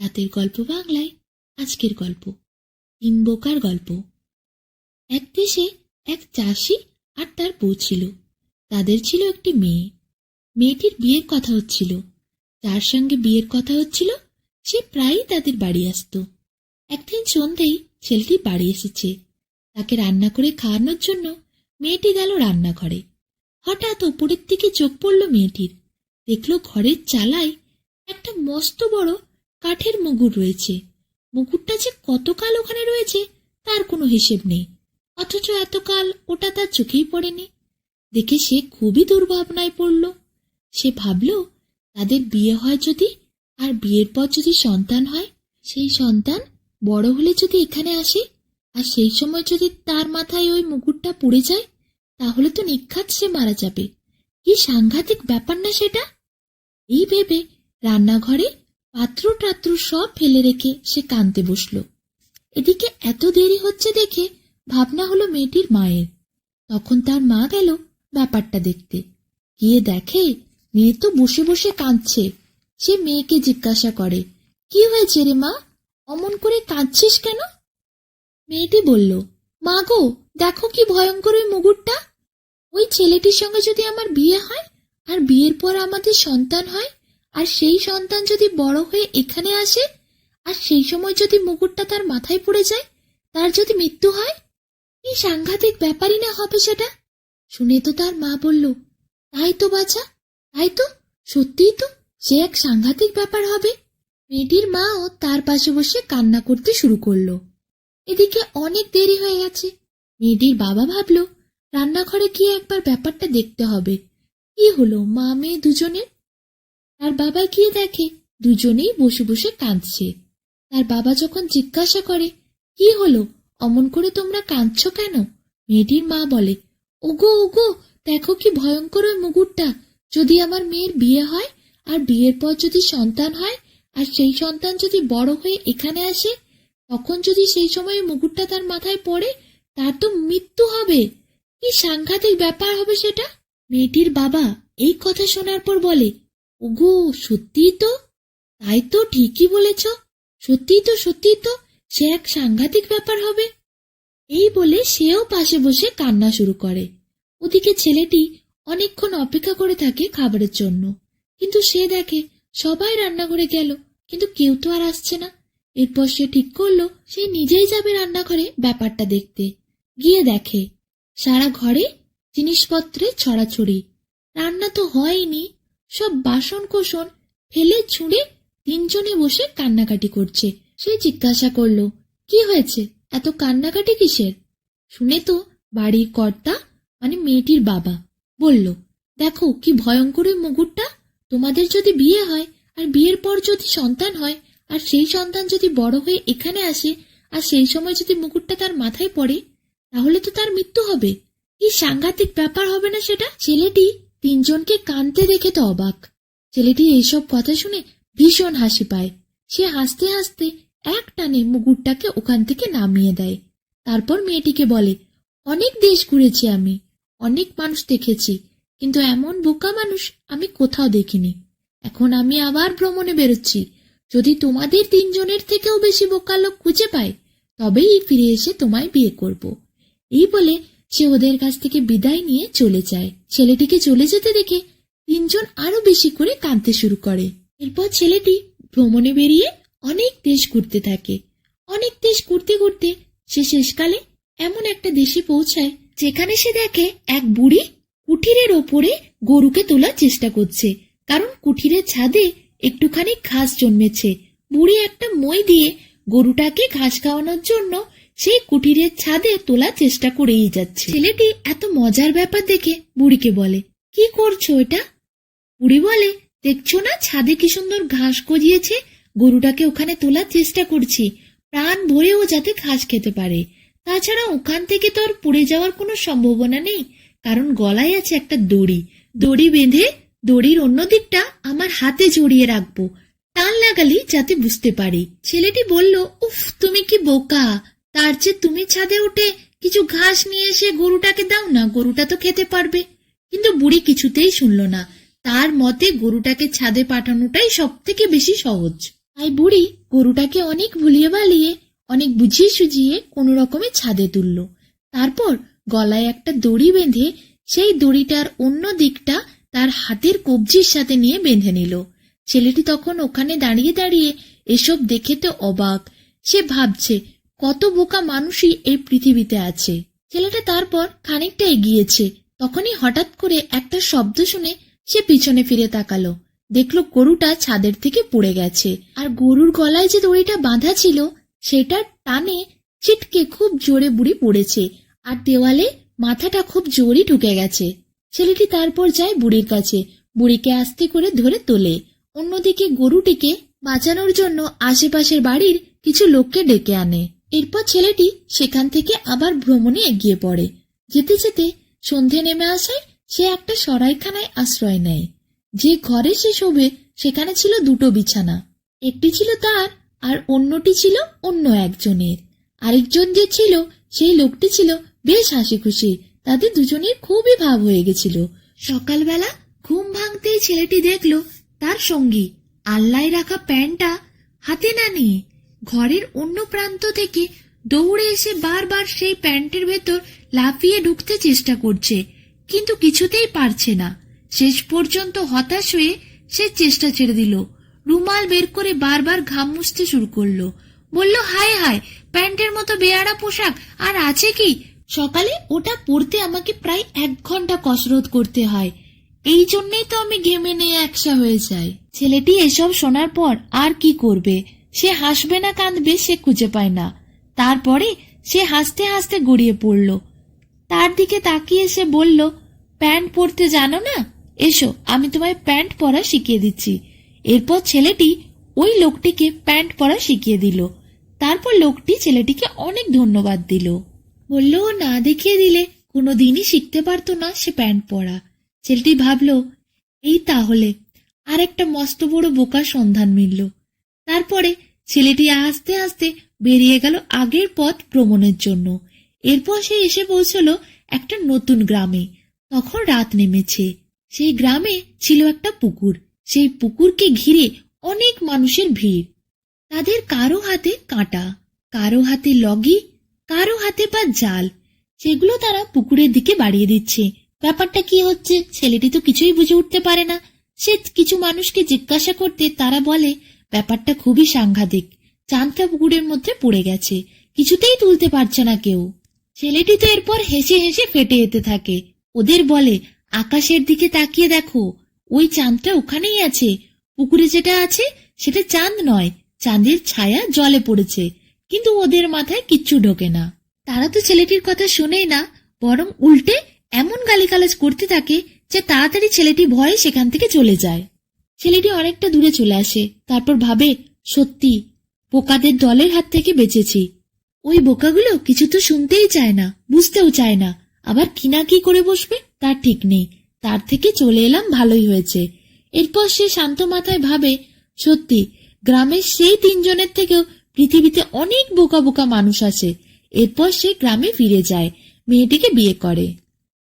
রাতের গল্প বাংলায় আজকের গল্প তিন বোকার গল্প। এক দেশে এক চাষি আর তার বউ ছিল। তাদের ছিল একটি মেয়ে। মেয়েটির বিয়ের কথা হচ্ছিল। যার সঙ্গে বিয়ের কথা হচ্ছিল সে প্রায়ই তাদের বাড়ি আসতো। একদিন সন্ধ্যেই ছেলেটি বাড়ি এসেছে। তাকে রান্না করে খাওয়ানোর জন্য মেয়েটি গেল রান্নাঘরে। হঠাৎ ওপরের দিকে চোখ পড়ল মেয়েটির। দেখল ঘরের চালায় একটা মস্ত বড় কাঠের মুগুর রয়েছে। মুগুরটা যে কতকাল ওখানে রয়েছে তার কোনো হিসেব নেই, অথচ এতকাল ওটা তার চোখেই পড়েনি। দেখে সে খুবই দুর্ভাবনায় পড়ল। সে ভাবল, তাদের বিয়ে হয় যদি, আর বিয়ের পর যদি সন্তান হয়, সেই সন্তান বড় হলে যদি এখানে আসে, আর সেই সময় যদি তার মাথায় ওই মুকুটটা পড়ে যায়, তাহলে তো নির্ঘাত সে মারা যাবে। কি সাংঘাতিক ব্যাপার না সেটা! এই ভেবে রান্নাঘরে পাত্র টাত্র সব ফেলে রেখে সে কাঁদতে বসল। এদিকে এত দেরি হচ্ছে দেখে ভাবনা হলো মেয়েটির মায়ের। তখন তার মা গেল ব্যাপারটা দেখতে। গিয়ে দেখে মেয়ে তো বসে বসে কাঁদছে। সে মেয়েকে জিজ্ঞাসা করে, কি হয়েছে রে মা, অমন করে কাঁদছিস কেন? মেয়েটি বলল, মা গো, দেখো কি ভয়ঙ্কর ওই মুগুরটা। ওই ছেলেটির সঙ্গে যদি আমার বিয়ে হয়, আর বিয়ের পর আমাদের সন্তান হয়, আর সেই সন্তান যদি বড় হয়ে এখানে আসে, আর সেই সময় যদি মুকুটটা তার মাথায় পড়ে যায়, তার যদি মৃত্যু হয়, কি সাংঘাতিক ব্যাপারই না হবে সেটা। শুনে তো তার মা বলল, তাই তো বাছা, তাই তো, সত্যিই তো, সে এক সাংঘাতিক ব্যাপার হবে। মেয়েটির মাও তার পাশে বসে কান্না করতে শুরু করলো। এদিকে অনেক দেরি হয়ে গেছে। মেয়েটির বাবা ভাবল, রান্নাঘরে গিয়ে একবার ব্যাপারটা দেখতে হবে। কি হলো মা মেয়ে দুজনের? তার বাবা গিয়ে দেখে দুজনেই বসে বসে কাঁদছে। তার বাবা যখন জিজ্ঞাসা করে, কি হলো, অমন করে তোমরা কাঁদছো কেন? মেয়েটির মা বলে, ওগো ওগো, দেখো কি ভয়ঙ্কর ওই মুগুরটা। যদি আমার মেয়ের বিয়ে হয়, আর বিয়ের পর যদি সন্তান হয়, আর সেই সন্তান যদি বড় হয়ে এখানে আসে, তখন যদি সেই সময় মুকুটটা তার মাথায় পড়ে, তার তো মৃত্যু হবে। কি সাংঘাতিক ব্যাপার হবে সেটা। মেয়েটির বাবা এই কথা শোনার পর বলে, ওগো, সত্যিই তো, তাই তো, ঠিকই বলেছ, সত্যিই তো, সত্যিই তো, সে এক সাংঘাতিক ব্যাপার হবে। এই বলে সেও পাশে বসে কান্না শুরু করে। ওদিকে ছেলেটি অনেকক্ষণ অপেক্ষা করে থাকে খাবারের জন্য, কিন্তু সে দেখে সবাই রান্নাঘরে গেল, কিন্তু কেউ তো আর আসছে না। এরপর সে ঠিক করলো সে নিজেই যাবে রান্নাঘরে ব্যাপারটা দেখতে। গিয়ে দেখে সারা ঘরে জিনিসপত্রে ছড়াছড়ি। রান্না তো হয়নি, সব বাসন কোসন ফেলে ছুঁড়ে তিনজনে বসে কান্নাকাটি করছে। সে জিজ্ঞাসা করলো, কি হয়েছে, এত কান্নাকাটি কিসের? শুনে তো বাড়ির কর্তা মানে মেয়েটির বাবা বলল, দেখো কি ভয়ঙ্কর ওই মুগুরটা। তোমাদের যদি বিয়ে হয়, আর বিয়ের পর যদি সন্তান হয়, আর সেই সন্তান যদি বড় হয়ে এখানে আসে, আর সেই সময় যদি মুকুটটা তার মাথায় পড়ে, তাহলে তো তার মৃত্যু হবে। কি সাংঘাতিক ব্যাপার হবে না সেটা। ছেলেটি তিনজনকে কাঁদতে দেখে তো অবাক। ছেলেটি এইসব কথা শুনে ভীষণ হাসি পায়। সে হাসতে হাসতে এক টানে মুকুটটাকে ওখান থেকে নামিয়ে দেয়। তারপর মেয়েটিকে বলে, অনেক দেশ ঘুরেছি আমি, অনেক মানুষ দেখেছি, কিন্তু এমন বোকা মানুষ আমি কোথাও দেখিনি। এখন আমি আবার ভ্রমণে বেরোচ্ছি। যদি তোমাদের তিনজনের থেকেও বেশি বোকা লোক খুঁজে পাই, তবেই ফিরে এসে তোমায় বিয়ে করব। এই বলে সে ওদের কাছ থেকে বিদায় নিয়ে চলে যায়। ছেলেটিকে চলে যেতে দেখে তিনজন আরো বেশি করে কাঁদতে শুরু করে। এরপর ছেলেটি ভ্রমণে বেরিয়ে অনেক দেশ ঘুরতে থাকে। অনেক দেশ ঘুরতে ঘুরতে সে শেষকালে এমন একটা দেশে পৌঁছায়, যেখানে সে দেখে এক বুড়ি কুঠিরের ওপরে গরুকে তোলার চেষ্টা করছে, কারণ কুঠিরের ছাদে একটুখানি ঘাস জন্মেছে। বুড়ি একটা মই দিয়ে গরুটাকে ঘাস খাওয়ানোর জন্য সেই কুঠিরের ছাদে তোলার চেষ্টা করেই যাচ্ছে। ছেলেটি এত মজার ব্যাপার দেখে বুড়িকে বলে, কি করছো এটা? বুড়ি বলে, দেখছো না ছাদে কি সুন্দর ঘাস গজিয়েছে, গরুটাকে ওখানে তোলার চেষ্টা করছি, প্রাণ ভরে ও যাতে ঘাস খেতে পারে। তাছাড়া ওখান থেকে তো আর পড়ে যাওয়ার কোনো সম্ভাবনা নেই, কারণ গলায় আছে একটা দড়ি। দড়ি বেঁধে দড়ির অন্য দিকটা আমার হাতে জড়িয়ে রাখবো, টান লাগালি যাতে বুঝতে পারি। ছেলেটি বলল, উফ, তুমি কি বোকা, তার চেয়ে তুমি ছাদে উঠে কিছু ঘাস নিয়ে এসে গরুটাকে দাও না, গরুটা তো খেতে পারবে। কিন্তু বুড়ি কিছুতেই শুনল না। তার মতে গরুটাকে ছাদে পাঠানোটাই সব থেকে বেশি সহজ। তাই বুড়ি গরুটাকে অনেক ভুলিয়ে বালিয়ে অনেক বুঝিয়ে সুঝিয়ে কোনো রকমে ছাদে তুলল। তারপর গলায় একটা দড়ি বেঁধে সেই দড়িটার অন্য দিকটা তার হাতের কবজির সাথে নিয়ে বেঁধে নিল। ছেলেটি তখন ওখানে দাঁড়িয়ে দাঁড়িয়ে এসব দেখে তো অবাক। সে ভাবছে কত বোকা মানুষই এই পৃথিবীতে আছে। ছেলেটা তারপর খানিকটা এগিয়েছে, তখনই হঠাৎ করে একটা শব্দ শুনে সে পিছনে ফিরে তাকালো। দেখলো গরুটা ছাদের থেকে পড়ে গেছে, আর গরুর গলায় যে দড়িটা বাঁধা ছিল সেটার টানে ছিটকে খুব জোরে বুড়ি পড়েছে, আর দেওয়ালে মাথাটা খুব জোরে ঢুকে গেছে। ছেলেটি তারপর যায় বুড়ির কাছে, বুড়িকে আস্তে করে ধরে তোলে। অন্যদিকে গরুটিকে বাঁচানোর জন্য আশেপাশের বাড়ির কিছু লোককে ডেকে আনে। এরপর ছেলেটি সেখান থেকে আবার ভ্রমণে এগিয়ে পড়ে। যেতে যেতে সন্ধে নেমে আসায় সে একটা সরাইখানায় আশ্রয় নেয়। যে ঘরে সে শোবে সেখানে ছিল দুটো বিছানা, একটি ছিল তার আর অন্যটি ছিল অন্য একজনের। আরেকজন যে ছিল সেই লোকটি ছিল বেশ হাসি খুশি, তাদের দুজনের খুবই ভাব হয়ে গেছিল। সকালবেলা ঘুম ভাঙতেই ছেলেটি দেখল তার সঙ্গী আল্লায় রাখা প্যান্টটা হাতে না নিয়ে ঘরের অন্য প্রান্ত থেকে দৌড়ে এসে বারবার সেই প্যান্টের ভেতর লাফিয়ে ঢুকতে চেষ্টা করছে, কিন্তু কিছুতেই পারছে না। শেষ পর্যন্ত হতাশ হয়ে সে চেষ্টা ছেড়ে দিল। রুমাল বের করে বারবার ঘাম মুছতে শুরু করলো। বলল, হায় হায়, প্যান্টের মতো বেয়াড়া পোশাক আর আছে কি? সকালে ওটা পরতে আমাকে প্রায় 1 ঘন্টা কসরত করতে হয়, এই জন্যই তো আমি ঘেমে নিয়ে একসা হয়ে যাই। ছেলেটি এসব শোনার পর আর কি করবে? সে হাসবে না কাঁদবে সে খুঁজে পায় না। তারপরে সে হাসতে হাসতে গড়িয়ে পড়ল। তার দিকে তাকিয়ে সে বলল, প্যান্ট পরতে জানো না? এসো, আমি তোমায় প্যান্ট পরা শিখিয়ে দিচ্ছি। এরপর ছেলেটি ওই লোকটিকে প্যান্ট পরা শিখিয়ে দিল। তারপর লোকটি ছেলেটিকে অনেক ধন্যবাদ দিল। বলল, ও না দেখিয়ে দিলে কোনোদিনই শিখতে পারতো না সে প্যান্ট পরা। ছেলেটি ভাবল, এই তাহলে আর একটা মস্ত বড় বোকার সন্ধান মিলল। তারপরে ছেলেটি আস্তে আস্তে বেরিয়ে গেল আগের পথ ভ্রমণের জন্য। এরপর সে এসে পৌঁছলো একটা নতুন গ্রামে। তখন রাত নেমেছে। সেই গ্রামে ছিল একটা পুকুর। সেই পুকুরকে ঘিরে অনেক মানুষের ভিড়। তাদের কারো হাতে কাঁটা, কারো হাতে লগি, কারো হাতে বা জাল। সেগুলো তারা পুকুরের দিকে বাড়িয়ে দিচ্ছে। ব্যাপারটা কি হচ্ছে ছেলেটি তো কিছুই বুঝে উঠতে পারে না। সে কিছু মানুষকে জিজ্ঞাসা করতে তারা বলে, ব্যাপারটা খুবই সাংঘাতিক, চাঁদটা পুকুরের মধ্যে পড়ে গেছে, কিছুতেই তুলতে পারছে না কেউ। ছেলেটি তো এরপর হেসে হেসে ফেটে যেতে থাকে। ওদের বলে, আকাশের দিকে তাকিয়ে দেখো, ওই চাঁদটা ওখানেই আছে। পুকুরে যেটা আছে সেটা চাঁদ নয়, চাঁদের ছায়া জলে পড়েছে। কিন্তু ওদের মাথায় কিচ্ছু ঢোকে না। তারা তো ছেলেটির কথা শোনেই না, বরং উল্টে এমন গালিগালাজ করতে থাকে যে তাড়াতাড়ি ছেলেটি ভয়ে সেখান থেকে চলে যায়। ছেলেটি অনেকটা দূরে চলে আসে। তারপর ভাবে, সত্যি বোকাদের দলের হাত থেকে বেঁচেছি। ওই বোকাগুলো কিছু তো শুনতেই চায় না, বুঝতেও চায় না, আবার কিনা কি করে বসবে তার ঠিক নেই। তার থেকে চলে এলাম, ভালোই হয়েছে। এরপর সে শান্ত মাথায় ভাবে, সত্যি গ্রামের সেই 3 জনের থেকেও পৃথিবীতে অনেক বোকা বোকা মানুষ আছে। এরপর সে গ্রামে ফিরে যায়, মেয়েটিকে বিয়ে করে।